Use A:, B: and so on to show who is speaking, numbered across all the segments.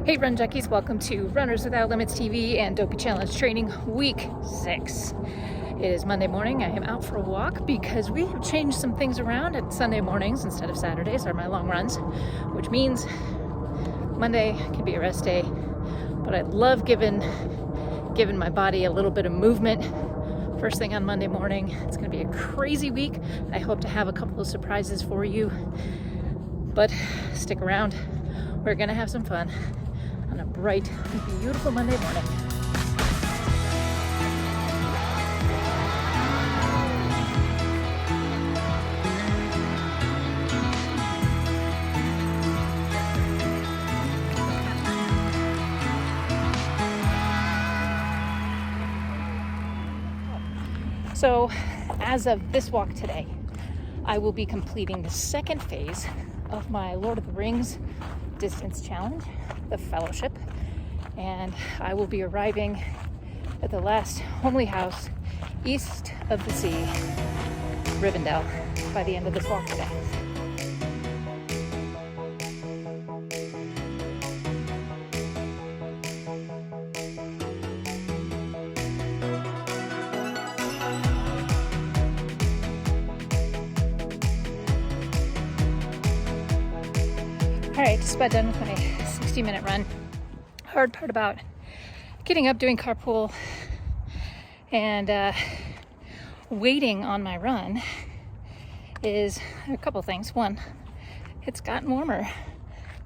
A: Hey Run Junkies, welcome to Runners Without Limits TV and Dopey Challenge Training Week 6. It is Monday morning. I am out for a walk because we have changed some things around, and Sunday mornings instead of Saturdays are my long runs, which means Monday can be a rest day, but I love giving my body a little bit of movement first thing on Monday morning. It's going to be a crazy week. I hope to have a couple of surprises for you, but stick around. We're going to have some fun on a bright, beautiful Monday morning. So, as of this walk today, I will be completing the second phase of my Lord of the Rings distance challenge, the Fellowship, and I will be arriving at the last homely house east of the sea, Rivendell, by the end of this walk today. All right, just about done with my 60-minute run. Hard part about getting up, doing carpool, and waiting on my run is a couple things. One, it's gotten warmer.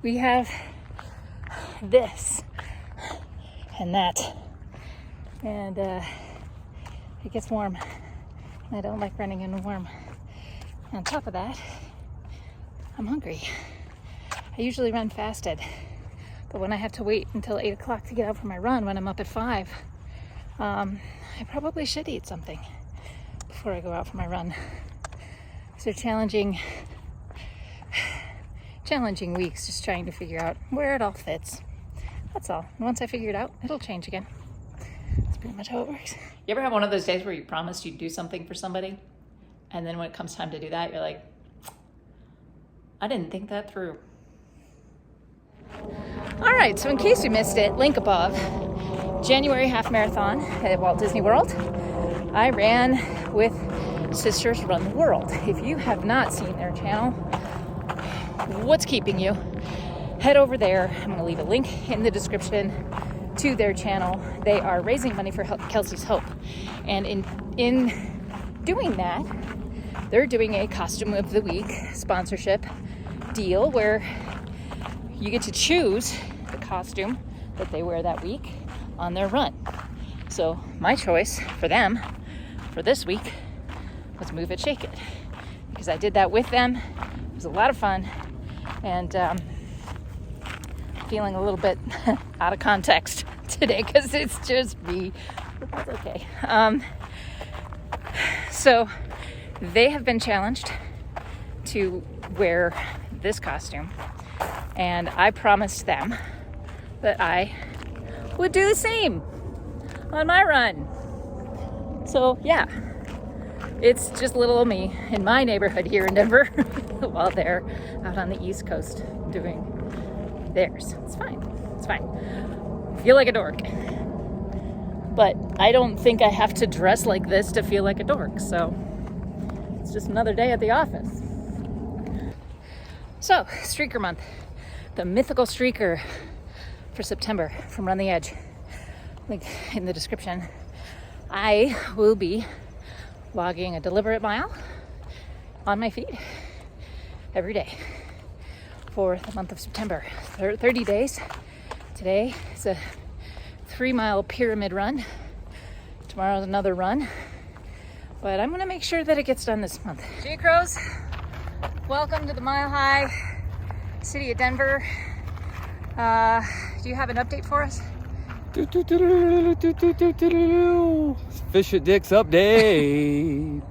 A: We have this and that, and it gets warm. I don't like running in warm. On top of that, I'm hungry. I usually run fasted, but when I have to wait until 8 o'clock to get out for my run when I'm up at 5, I probably should eat something before I go out for my run. So challenging weeks, just trying to figure out where it all fits. That's all. And once I figure it out, it'll change again. That's pretty much how it works.
B: You ever have one of those days where you promised you'd do something for somebody, and then when it comes time to do that, you're like, I didn't think that through.
A: All right, so in case you missed it, link above, January half marathon at Walt Disney World. I ran with Sisters Run the World. If you have not seen their channel, what's keeping you? Head over there. I'm going to leave a link in the description to their channel. They are raising money for Kelsey's Hope. And in doing that, they're doing a Costume of the Week sponsorship deal where you get to choose the costume that they wear that week on their run. So my choice for them for this week was Move It, Shake It, because I did that with them. It was a lot of fun, and feeling a little bit out of context today because it's just me, but that's okay. So they have been challenged to wear this costume, and I promised them that I would do the same on my run. So yeah, it's just little old me in my neighborhood here in Denver while they're out on the East Coast doing theirs. It's fine. I feel like a dork, but I don't think I have to dress like this to feel like a dork, so it's just another day at the office. So, Streaker Month. The mythical streaker for September from Run the Edge. Link in the description. I will be logging a deliberate mile on my feet every day for the month of September. 30 days. Today is a 3-mile pyramid run. Tomorrow's another run. But I'm going to make sure that it gets done this month. J Crows, welcome to the Mile High City of Denver. Do you have an update for us?
C: Fish at Dick's update.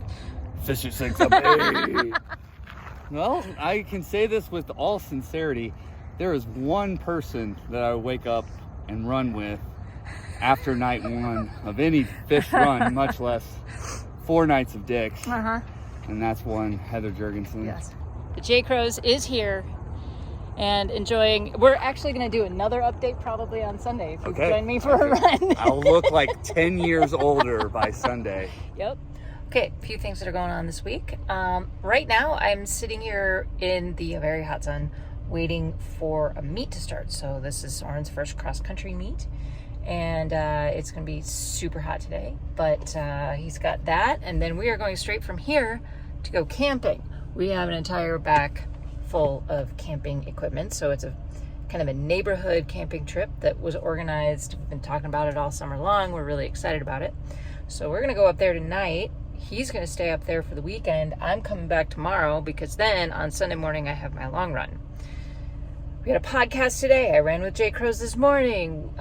C: Fish at Dick's update. Well, I can say this with all sincerity. There is one person that I wake up and run with after night 1 of any fish run, much less 4 nights of Dick's. And that's one Heather Jurgensen.
A: Yes. The J Crows is here. and enjoying. We're actually going to do another update probably on Sunday if you join me for a run.
C: I'll look like 10 years older by Sunday.
A: Yep. Okay, a few things that are going on this week. Right now, I'm sitting here in the very hot sun waiting for a meet to start. So this is Soren's first cross-country meet, and it's going to be super hot today. But he's got that, and then we are going straight from here to go camping. We have an entire back full of camping equipment, so it's a kind of a neighborhood camping trip that was organized. We've been talking about it all summer long. We're really excited about it. So we're going to go up there tonight. He's going to stay up there for the weekend. I'm coming back tomorrow because then on Sunday morning I have my long run. We had a podcast today. I ran with Jay Crows this morning.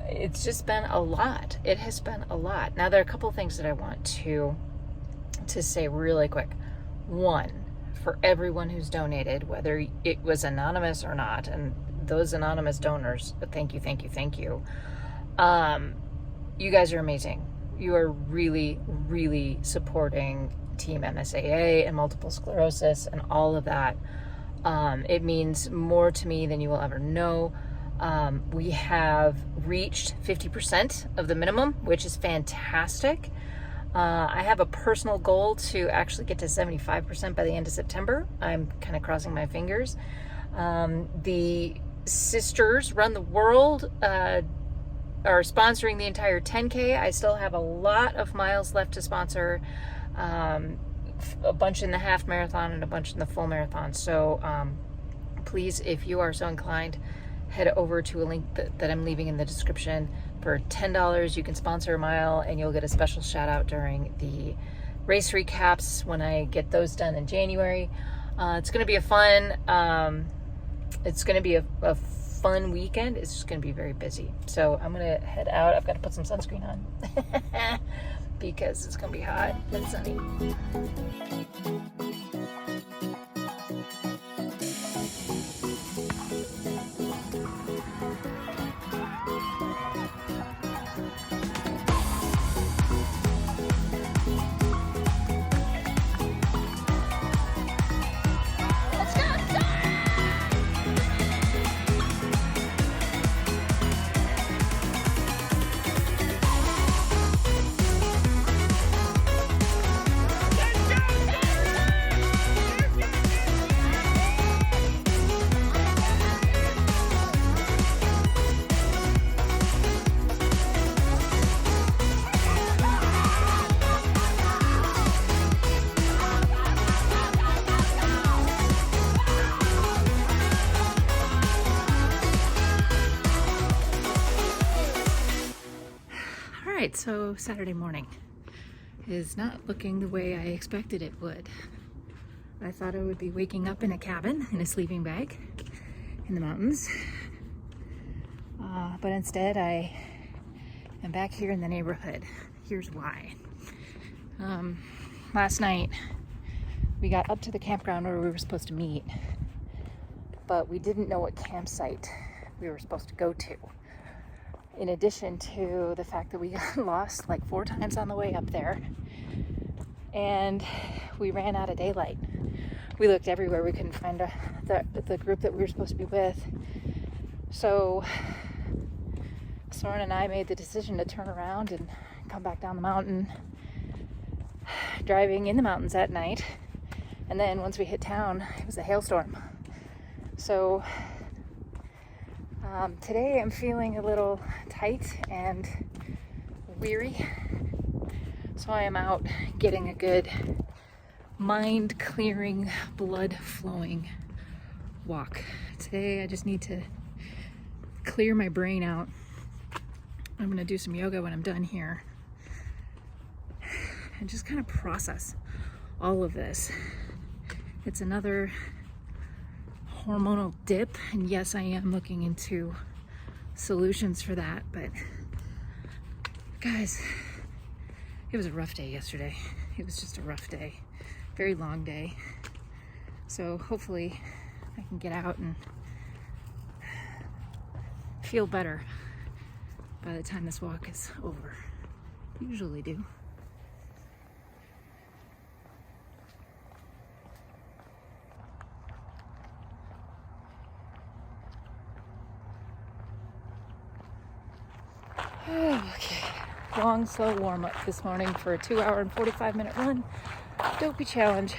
A: It's just been a lot. It has been a lot. Now there are a couple of things that I want to say really quick. One, for everyone who's donated, whether it was anonymous or not, and those anonymous donors, thank you. You guys are amazing. You are really, really supporting Team MSAA and multiple sclerosis and all of that. It means more to me than you will ever know. We have reached 50% of the minimum, which is fantastic. I have a personal goal to actually get to 75% by the end of September. I'm kind of crossing my fingers. The Sisters Run the World are sponsoring the entire 10K. I still have a lot of miles left to sponsor, a bunch in the half marathon and a bunch in the full marathon. So please, if you are so inclined, head over to a link that I'm leaving in the description. For $10, you can sponsor a mile and you'll get a special shout out during the race recaps when I get those done in January. It's going to be a fun weekend. It's just going to be very busy. So I'm going to head out. I've got to put some sunscreen on because it's going to be hot and sunny. Alright, so Saturday morning is not looking the way I expected it would. I thought I would be waking up in a cabin in a sleeping bag in the mountains, but instead I am back here in the neighborhood. Here's why. Last night we got up to the campground where we were supposed to meet, but we didn't know what campsite we were supposed to go to. In addition to the fact that we got lost like 4 times on the way up there, and we ran out of daylight. We looked everywhere. We couldn't find the group that we were supposed to be with. So Soren and I made the decision to turn around and come back down the mountain, driving in the mountains at night. And then once we hit town, it was a hailstorm. So today I'm feeling a little tight and weary, so I am out getting a good mind-clearing, blood-flowing walk. Today I just need to clear my brain out. I'm going to do some yoga when I'm done here and just kind of process all of this. It's another hormonal dip, and yes, I am looking into solutions for that, but guys, it was a rough day yesterday. It was just a rough day, very long day. So hopefully I can get out and feel better by the time this walk is over. Usually do. Okay, long, slow warm-up this morning for a 2-hour and 45-minute run. Dopey challenge.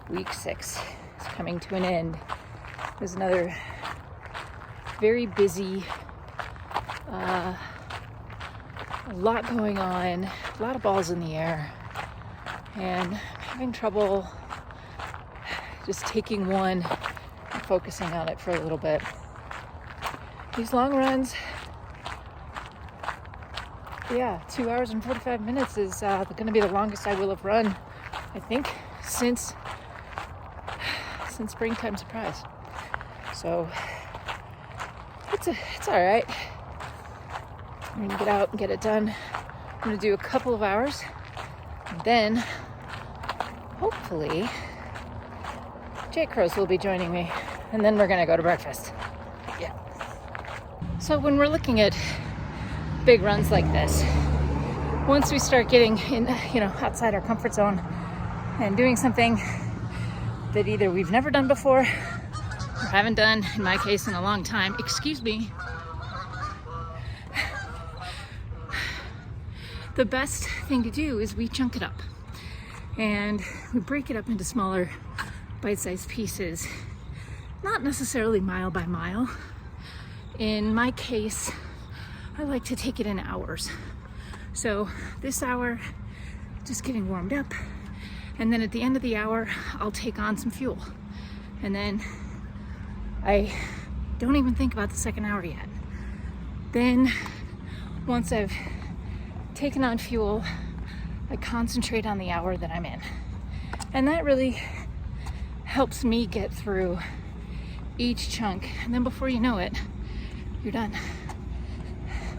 A: Week 6 is coming to an end. There's another very busy, a lot going on, a lot of balls in the air, and I'm having trouble just taking one and focusing on it for a little bit. These long runs, 2 hours and 45 minutes is going to be the longest I will have run, I think, since Springtime Surprise. So it's all right. I'm gonna get out and get it done. I'm gonna do a couple of hours, and then hopefully Jake Crows will be joining me, and then we're gonna go to breakfast. Yeah. So when we're looking at big runs like this, once we start getting in, outside our comfort zone and doing something that either we've never done before or haven't done, in my case, in a long time, excuse me, the best thing to do is we chunk it up and we break it up into smaller bite-sized pieces, not necessarily mile by mile. In my case, I like to take it in hours. So this hour, just getting warmed up, and then at the end of the hour, I'll take on some fuel. And then I don't even think about the second hour yet. Then once I've taken on fuel, I concentrate on the hour that I'm in. And that really helps me get through each chunk. And then before you know it, you're done.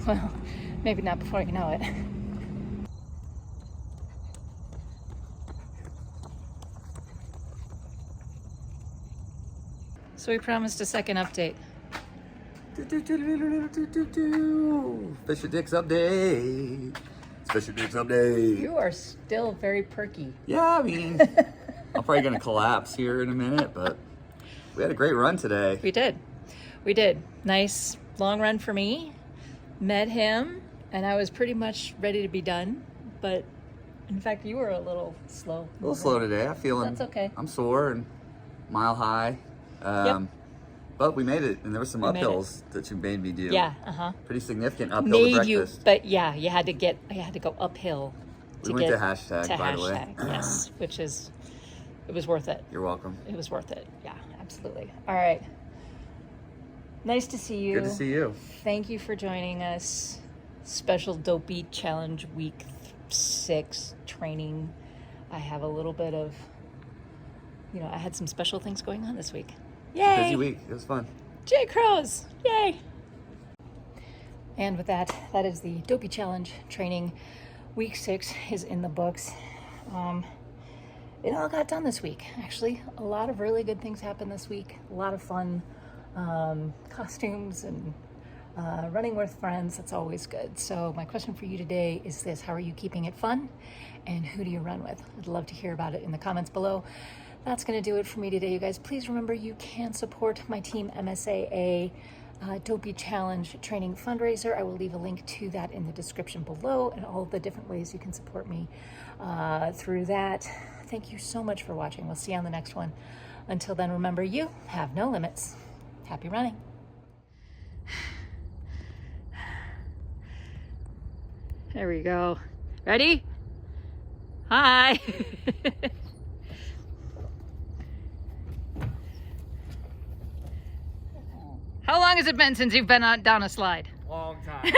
A: Well, maybe not before you know it. So we promised a second update.
C: Fisher Dicks update. It's Fisher Dicks update.
B: You are still very perky.
C: Yeah, I mean, I'm probably gonna collapse here in a minute, but we had a great run today.
B: We did. Nice long run for me. Met him, and I was pretty much ready to be done. But in fact, you were a little slow.
C: A little slow today. I'm feeling.
B: That's okay.
C: I'm sore and mile high.
B: Yep.
C: But we made it, and there were some uphills that you made me do.
B: Yeah,
C: Pretty significant uphill to breakfast.
B: But yeah, I had to go uphill.
C: We went to hashtag, by the way.
B: Yes, it was worth it.
C: You're welcome.
B: It was worth it. Yeah, absolutely. All right. Nice to see you.
C: Good to see you.
B: Thank you for joining us. Special Dopey Challenge Week 6 training. I have a little bit of, I had some special things going on this week. Yay!
C: Busy week. It was fun.
B: Jay Crows! Yay! And with that is the Dopey Challenge training. Week 6 is in the books. It all got done this week, actually. A lot of really good things happened this week. A lot of fun costumes and running with friends. That's always good. So my question for you today is this: how are you keeping it fun? And who do you run with? I'd love to hear about it in the comments below. That's going to do it for me today, you guys. Please remember you can support my team MSAA Dopey Challenge training fundraiser. I will leave a link to that in the description below and all of the different ways you can support me through that. Thank you so much for watching. We'll see you on the next one. Until then, remember, you have no limits. Happy running. There we go. Ready? Hi. How long has it been since you've been down a slide?
C: Long time.